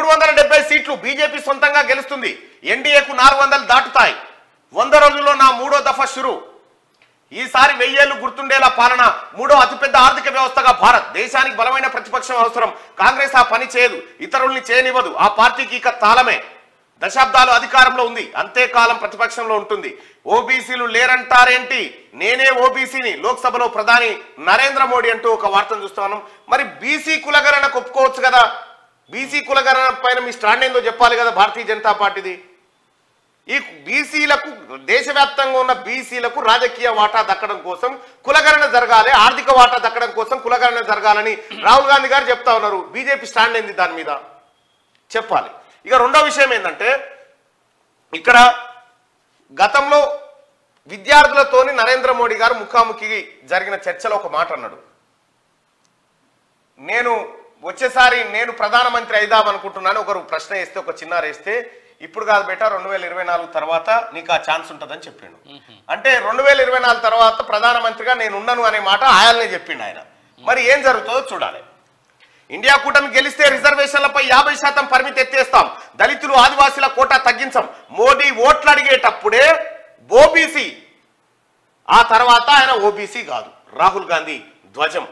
370 సీట్లు బీజేపీ సొంతంగా గెలుస్తుంది. ఎన్డీఏకు 400 దాటుతాయి. 100 రోజుల్లో నా 3వ దఫా షురు. ఈసారి 1000 ఏళ్లు గుర్తుండేలా పాలన. 3వ అతిపెద్ద ఆర్థిక వ్యవస్థగా భారత్. దేశానికి బలమైన ప్రతిపక్షం అవసరం. కాంగ్రెస్ ఆ పని చేయదు, ఇతరుల్ని చేయనివ్వదు. ఆ పార్టీకి ఇక తాళమే. దశాబ్దాలు అధికారంలో ఉంది, అంతేకాలం ప్రతిపక్షంలో ఉంటుంది. ఓబీసీలు లేరంటారేంటి, నేనే ఓబీసీని. లోక్సభలో ప్రధాని నరేంద్ర మోడీ అంటూ ఒక వార్తను చూస్తున్నాం. మరి బీసీ కులగణనకు ఒప్పుకోవచ్చు కదా. బీసీ కులగణన పైన మీ స్టాండ్ ఏందో చెప్పాలి కదా భారతీయ జనతా పార్టీది. ఈ బీసీలకు, దేశవ్యాప్తంగా ఉన్న బీసీలకు రాజకీయ వాటా దక్కడం కోసం కులగణన జరగాలి, ఆర్థిక వాటా దక్కడం కోసం కులగణన జరగాలని రాహుల్ గాంధీ గారు చెప్తా ఉన్నారు. బీజేపీ స్టాండ్ ఏంది దాని మీద చెప్పాలి. ఇక రెండో విషయం ఏంటంటే, ఇక్కడ గతంలో విద్యార్థులతోని నరేంద్ర మోడీ గారు ముఖాముఖి జరిగిన చర్చలో ఒక మాట అన్నాడు. వచ్చేసారి నేను ప్రధానమంత్రి అయిదామనుకుంటున్నాను. ఒకరు ప్రశ్న వేస్తే, ఒక చిన్నారు వేస్తే, ఇప్పుడు కాదు బేటా 2024 తర్వాత నీకు ఆ ఛాన్స్ ఉంటుందని చెప్పిండు. అంటే 2024 తర్వాత ప్రధానమంత్రిగా నేను ఉన్నాను అనే మాట ఆయననే చెప్పిండు ఆయన. మరి ఏం జరుగుతుందో చూడాలి. ఇండియా కూటమి గెలిస్తే రిజర్వేషన్లపై 50% పరిమితి ఎత్తేస్తాం. దళితులు, ఆదివాసీల కోటా తగ్గించాం. మోడీ ఓట్లు అడిగేటప్పుడే ఓబీసీ, ఆ తర్వాత ఆయన ఓబీసీ కాదు. రాహుల్ గాంధీ ధ్వజం.